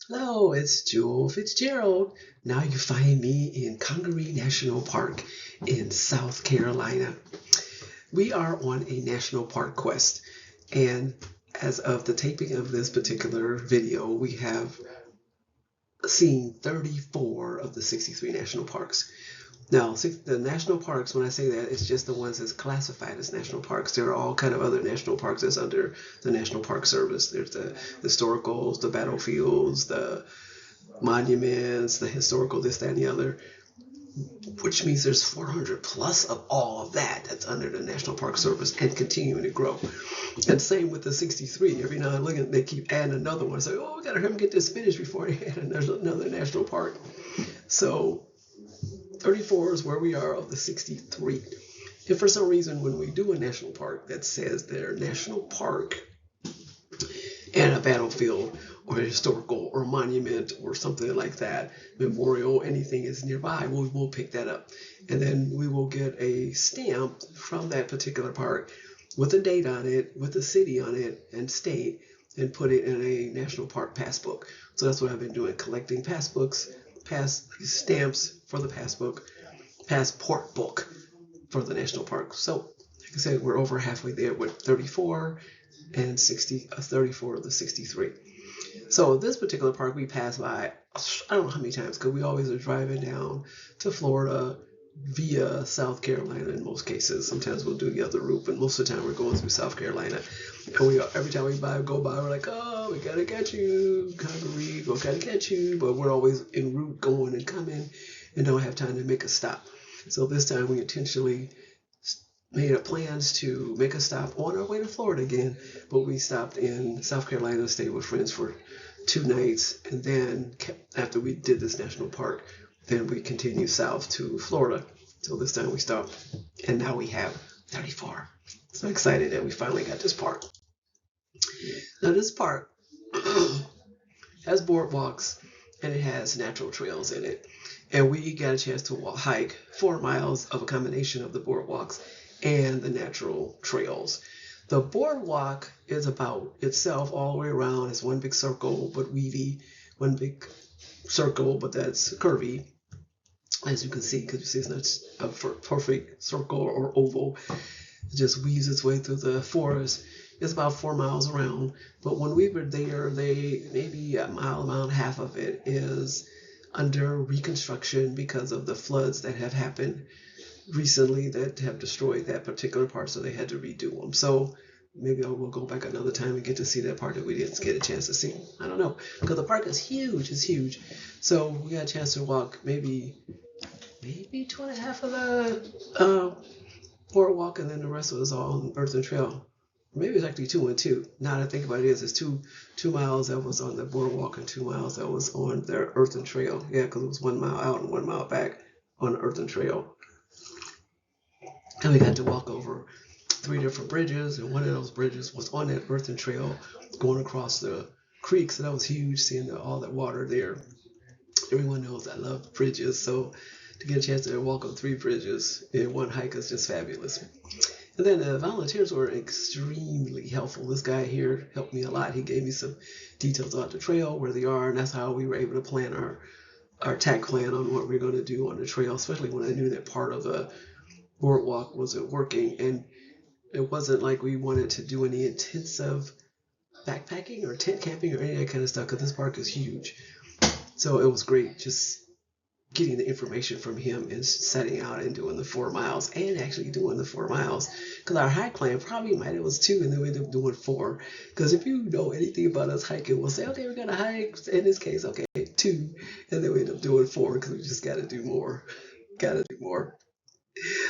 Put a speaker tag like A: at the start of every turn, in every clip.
A: Hello, it's Jewel Fitzgerald. Now you find me in Congaree National Park in South Carolina. We are on a national park quest, and as of the taping of this particular video, we have seen 34 of the 63 national parks. Now, the national parks, when I say that, it's just the ones that's classified as national parks. There are all kind of other national parks that's under the National Park Service. There's the historicals, the battlefields, the monuments, the historical, this, that, and the other, which means there's 400 plus of all of that that's under the National Park Service and continuing to grow. And same with the 63. Every now and then they keep adding another one. So, oh, we got to hurry and get this finished before they add another national park. So 34 is where we are of the 63. And for some reason, when we do a national park that says they're national park and a battlefield or a historical or monument or something like that, memorial, anything is nearby, we will pick that up. And then we will get a stamp from that particular park with a date on it, with the city on it and state, and put it in a national park passbook. So that's what I've been doing, collecting passbooks, pass stamps for the passport book for the national park. So like I said, we're over halfway there with 34 and 34 of the 63. So this particular park we passed by, I don't know how many times, because we always are driving down to Florida via South Carolina in most cases. Sometimes we'll do the other route, but most of the time we're going through South Carolina. And every time we go by, we're like, oh, we gotta get you, Congaree, we gotta get you. But we're always en route going and coming and don't have time to make a stop. So this time we intentionally made up plans to make a stop on our way to Florida again, but we stopped in South Carolina, stayed with friends for 2 nights, and then after we did this national park, then we continued south to Florida. So this time we stopped, and now we have 34. So excited that we finally got this park. Now this park has boardwalks and it has natural trails in it. And we got a chance to hike 4 miles of a combination of the boardwalks and the natural trails. The boardwalk is about itself all the way around. It's one big circle, but weavy, one big circle, but that's curvy, as you can see, because you see it's not a perfect circle or oval. It just weaves its way through the forest. It's about 4 miles around. But when we were there, maybe a mile and a half of it is under reconstruction because of the floods that have happened recently that have destroyed that particular part, so they had to redo them. So maybe I will go back another time and get to see that part that we didn't get a chance to see. I don't know, because the park is huge. It's huge. So we got a chance to walk maybe 2.5 of the boardwalk, and then the rest of it was all on Earth and Trail. Maybe it's actually 2 and 2. Now that I think about it, it's 2 miles that was on the boardwalk and 2 miles that was on the Earth and Trail. Yeah, because it was 1 mile out and 1 mile back on the Earth and Trail. And we got to walk over 3 different bridges, and one of those bridges was on that earthen trail going across the creek. So that was huge, seeing all that water there. Everyone knows I love bridges, so to get a chance to walk on 3 bridges in one hike is just fabulous. And then the volunteers were extremely helpful. This guy here helped me a lot. He gave me some details about the trail, where they are, and that's how we were able to plan our attack plan on what we're going to do on the trail, especially when I knew that part of the boardwalk wasn't working. And it wasn't like we wanted to do any intensive backpacking or tent camping or any of that kind of stuff, because this park is huge. So it was great just getting the information from him and setting out and doing the 4 miles, and actually doing the 4 miles, because our hike plan probably might it was 2 and then we ended up doing 4. Because if you know anything about us hiking, we'll say, okay, we're gonna hike, in this case, okay, 2, and then we end up doing 4 because we just got to do more.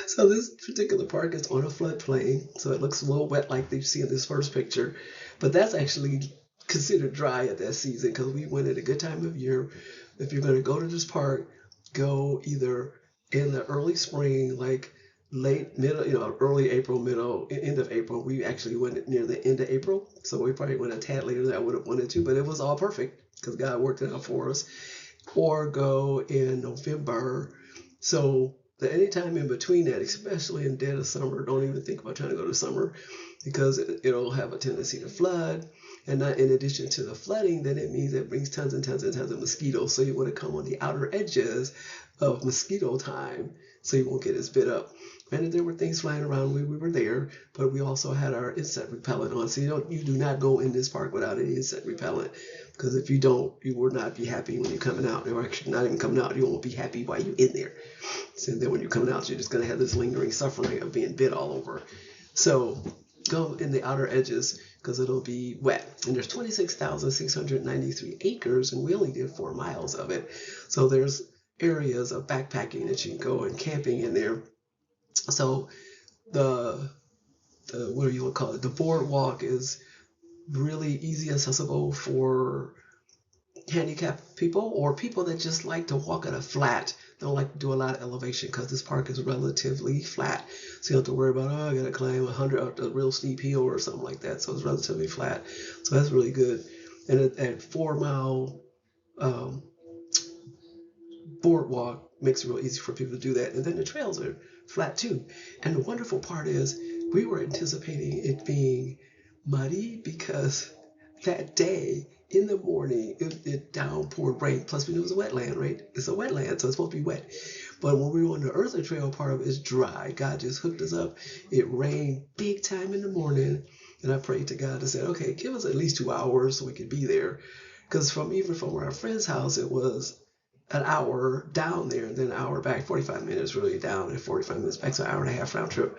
A: So this particular park is on a floodplain, so it looks a little wet like you see in this first picture, but that's actually considered dry at that season, because we went at a good time of year. If you're going to go to this park, go either in the early spring, like late middle, early April, middle, end of April. We actually went near the end of April, so we probably went a tad later than I would have wanted to, but it was all perfect because God worked it out for us. Or go in November. So the any time in between that, especially in dead of summer, don't even think about trying to go to summer, because it'll have a tendency to flood. And not in addition to the flooding, then it means it brings tons and tons and tons of mosquitoes. So you want to come on the outer edges of mosquito time so you won't get as bit up. And there were things flying around when we were there, but we also had our insect repellent on. So you do not go in this park without any insect repellent, because if you don't, you will not be happy when you're coming out. Or actually not even coming out, you won't be happy while you're in there. So then when you're coming out, you're just going to have this lingering suffering of being bit all over. So go in the outer edges because it'll be wet. And there's 26,693 acres, and we only did 4 miles of it. So there's areas of backpacking that you can go and camping in there. So the what do you want to call it? The boardwalk is really easy accessible for handicapped people or people that just like to walk at a flat, don't like to do a lot of elevation, because this park is relatively flat. So you don't have to worry about, oh, I got to climb 100 up a real steep hill or something like that. So it's relatively flat. So that's really good. And at 4 mile boardwalk makes it real easy for people to do that. And then the trails are flat too. And the wonderful part is we were anticipating it being muddy because that day in the morning it downpoured rain. Plus we knew it was a wetland, right? It's a wetland, so it's supposed to be wet. But when we were on the Earther Trail, part of it is dry. God just hooked us up. It rained big time in the morning. And I prayed to God and said, okay, give us at least 2 hours so we could be there. Because even from our friend's house, it was an hour down there and then an hour back, 45 minutes really down and 45 minutes back, so an hour and a half round trip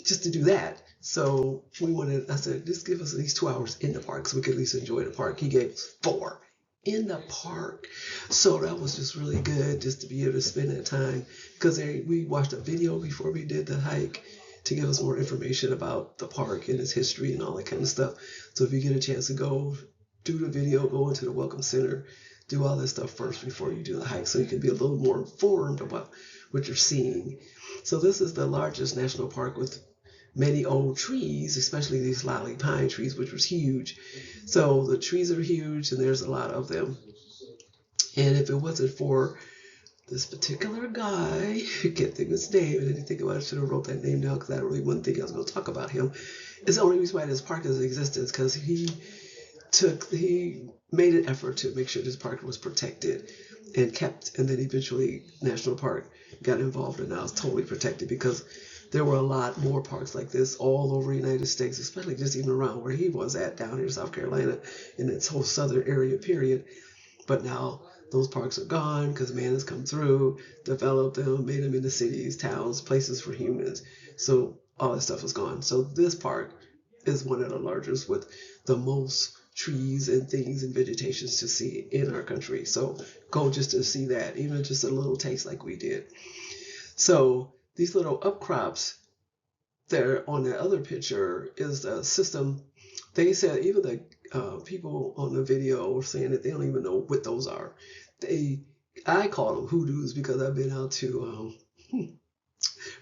A: just to do that. So I said, just give us at least 2 hours in the park so we could at least enjoy the park. He gave us 4 in the park. So that was just really good just to be able to spend that time, because we watched a video before we did the hike to give us more information about the park and its history and all that kind of stuff. So if you get a chance to go do the video, go into the Welcome Center, do all this stuff first before you do the hike so you can be a little more informed about what you're seeing. So this is the largest national park with many old trees, especially these lolly pine trees, which was huge. So the trees are huge and there's a lot of them. And if it wasn't for this particular guy, I can't think of his name, and I didn't think about it, I should have wrote that name down because I really wouldn't think I was going to talk about him. It's the only reason why this park is in existence, because he made an effort to make sure this park was protected and kept, and then eventually National Park got involved and now it's totally protected, because there were a lot more parks like this all over the United States, especially just even around where he was at down here in South Carolina in its whole southern area period. But now those parks are gone because man has come through, developed them, made them into cities, towns, places for humans. So all that stuff is gone. So this park is one of the largest with the most trees and things and vegetations to see in our country. So go just to see that, even just a little taste like we did. So these little upcrops there on the other picture is the system. They said even the people on the video were saying that they don't even know what those are. I call them hoodoos because I've been out to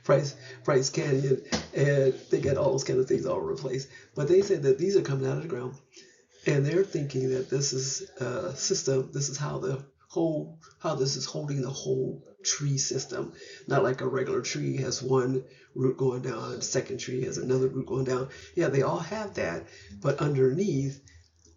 A: Price Canyon and they got all those kind of things all over the place. But they said that these are coming out of the ground, and they're thinking that this is a system. This is how this is holding the whole tree system. Not like a regular tree has one root going down, and the second tree has another root going down. Yeah, they all have that, but underneath,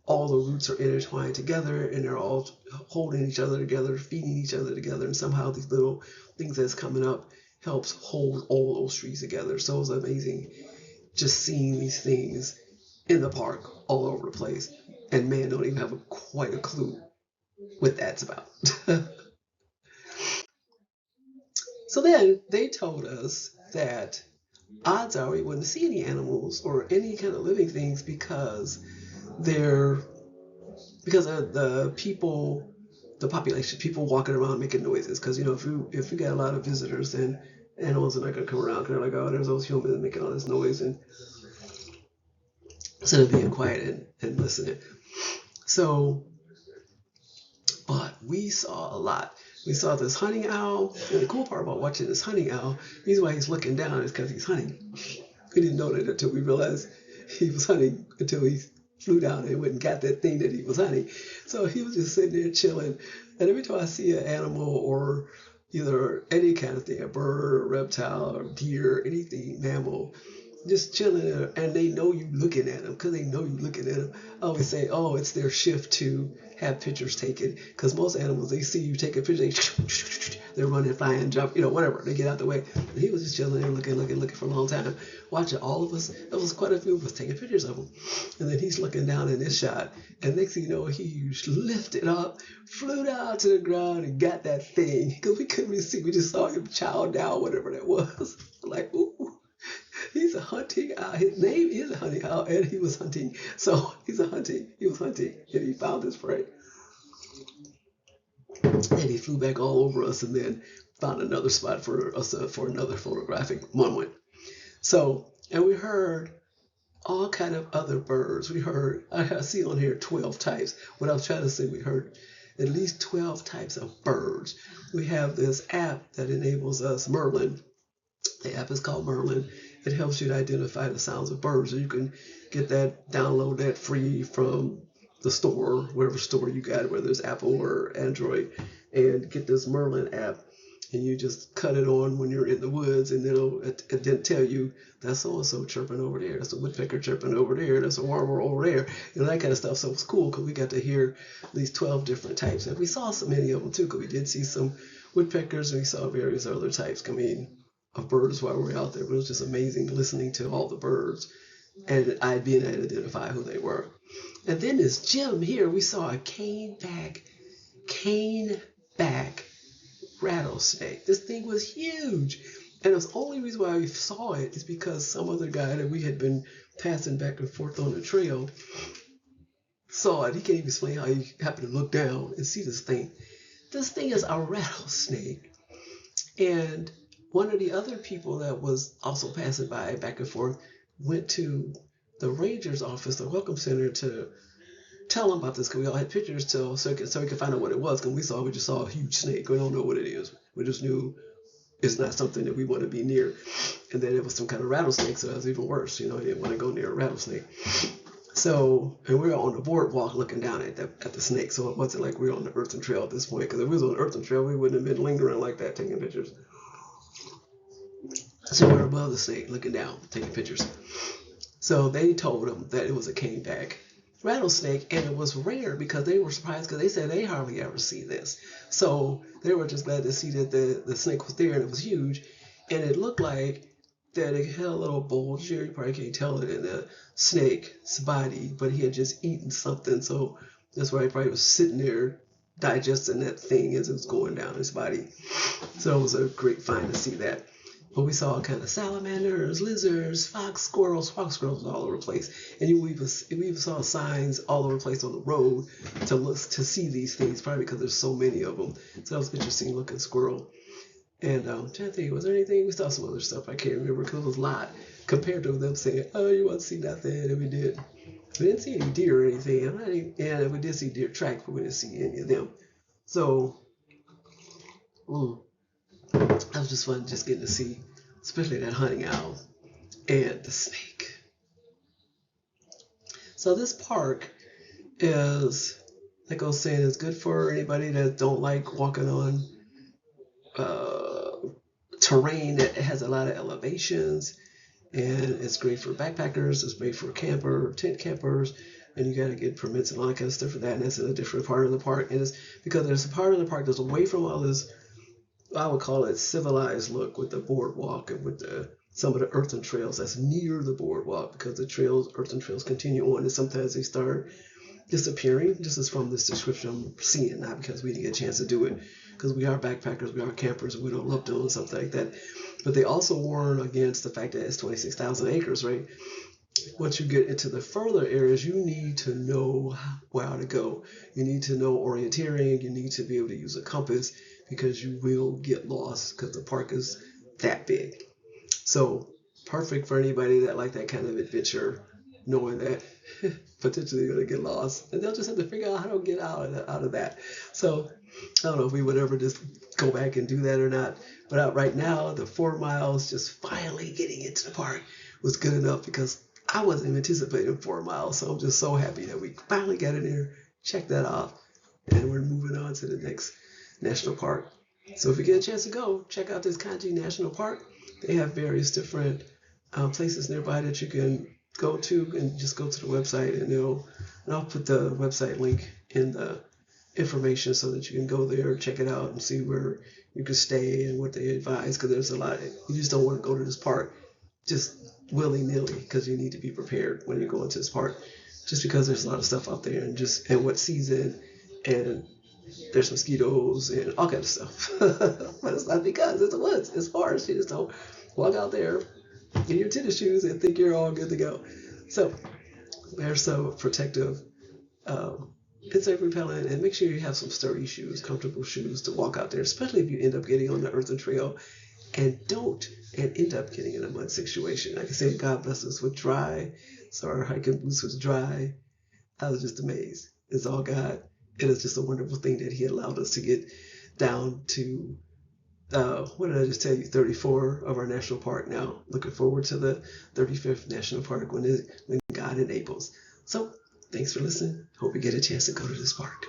A: all the roots are intertwined together, and they're all holding each other together, feeding each other together, and somehow these little things that's coming up helps hold all those trees together. So it's amazing just seeing these things in the park all over the place, and man, don't even have quite a clue what that's about. So then they told us that odds are we wouldn't see any animals or any kind of living things because of the people, the population, people walking around making noises. Because if you get a lot of visitors, then animals are not going to come around. They're like, oh, there's those humans making all this noise, and instead of being quiet and listening. So, but we saw a lot. We saw this hunting owl, and the cool part about watching this hunting owl, the reason why he's looking down is because he's hunting. We didn't know that until we realized he was hunting, until he flew down and went and got that thing that he was hunting. So he was just sitting there chilling. And every time I see an animal or either any kind of thing, a bird, or a reptile, or deer, anything, mammal, just chilling there, and they know you looking at them because they know you looking at them. I always say, oh, it's their shift to have pictures taken because most animals, they see you take a picture, they're running, flying, jump, whatever. They get out the way. And he was just chilling there looking for a long time, watching all of us. There was quite a few of us taking pictures of him. And then he's looking down in this shot, and next thing you know, he lifted up, flew down to the ground, and got that thing because we couldn't really see. We just saw him chow down, whatever that was. Like, ooh. He's a hunting owl. His name is a hunting owl, and he was hunting. So he was hunting, and he found his prey. And he flew back all over us, and then found another spot for us for another photographic moment. So, and we heard all kind of other birds. We heard, I see on here 12 types. What I was trying to say, we heard at least 12 types of birds. We have this app that enables us, Merlin. The app is called Merlin. It helps you to identify the sounds of birds. So you can get that, download that free from the store, whatever store you got, whether it's Apple or Android, and get this Merlin app. And you just cut it on when you're in the woods, and it didn't tell you that's so-and-so chirping over there, that's a woodpecker chirping over there, that's a warbler over there, that kind of stuff. So it's cool because we got to hear these 12 different types. And we saw so many of them too, because we did see some woodpeckers, and we saw various other types coming of birds while we were out there. But it was just amazing listening to all the birds and I being able to identify who they were. And then this gem here, we saw a caneback rattlesnake. This thing was huge. And the only reason why we saw it is because some other guy that we had been passing back and forth on the trail saw it. He can't even explain how he happened to look down and see this thing. This thing is a rattlesnake. And one of the other people that was also passing by back and forth went to the ranger's office, the welcome center, to tell them about this because we all had pictures so we could find out what it was. Because we just saw a huge snake. We don't know what it is. We just knew it's not something that we want to be near. And then it was some kind of rattlesnake, so it was even worse. I didn't want to go near a rattlesnake. So, and we were on the boardwalk looking down at the snake. So it wasn't like we were on the earthen trail at this point. Because if we was on the earthen trail, we wouldn't have been lingering like that taking pictures. So we were above the snake looking down, taking pictures. So they told them that it was a caneback rattlesnake, and it was rare because they were surprised because they said they hardly ever see this. So they were just glad to see that the snake was there and it was huge, and it looked like that it had a little bulge here. You probably can't tell it in the snake's body, but he had just eaten something, so that's why he probably was sitting there digesting that thing as it was going down his body. So it was a great find to see that. But we saw kind of salamanders, lizards, fox squirrels all over the place. And we even saw signs all over the place on the road to see these things, probably because there's so many of them. So that was interesting looking squirrel. And I'm trying to think, was there anything? We saw some other stuff I can't remember because it was a lot compared to them saying, oh, you want to see nothing, and we did. We didn't see any deer or anything. And we did see deer tracks, but we didn't see any of them. So, that was just fun, just getting to see, especially that hunting owl and the snake. So this park is, like I was saying, it's good for anybody that don't like walking on terrain that has a lot of elevations, and it's great for backpackers. It's great for tent campers, and you got to get permits and all that kind of stuff for that. And that's in a different part of the park, and it's because there's a part of the park that's away from all this, I would call it civilized look, with the boardwalk and with some of the earthen trails that's near the boardwalk, because the earthen trails continue on, and sometimes they start disappearing. This is from this description I'm seeing, not because we didn't get a chance to do it, because we are backpackers, we are campers, and we don't love doing something like that. But they also warn against the fact that it's 26,000 acres, right? Once you get into the further areas, you need to know where to go. You need to know orienteering. You need to be able to use a compass, because you will get lost because the park is that big. So perfect for anybody that like that kind of adventure, knowing that potentially you're going to get lost. And they'll just have to figure out how to get out of that. So I don't know if we would ever just go back and do that or not. But right now, the 4 miles, just finally getting into the park, was good enough, because I wasn't even anticipating 4 miles. So I'm just so happy that we finally got in there, checked that off, and we're moving on to the next national park. So if you get a chance to go, check out this Congaree National Park. They have various different places nearby that you can go to, and just go to the website, and I'll put the website link in the information so that you can go there, check it out, and see where you can stay and what they advise. Because there's a lot. You just don't want to go to this park just willy nilly, because you need to be prepared when you go into this park. Just because there's a lot of stuff out there, and what season, and there's mosquitoes and all kinds of stuff. But it's not because it's the woods. It's harsh. You just don't walk out there in your tennis shoes and think you're all good to go. So they're so protective, insect repellent, and make sure you have some sturdy shoes, comfortable shoes to walk out there, especially if you end up getting on the earthen trail and end up getting in a mud situation. Like I said, God bless us with dry. So our hiking boots was dry. I was just amazed. It's all God. It is just a wonderful thing that He allowed us to get down to, what did I just tell you, 34 of our national park now. Looking forward to the 35th national park when God enables. So thanks for listening. Hope you get a chance to go to this park.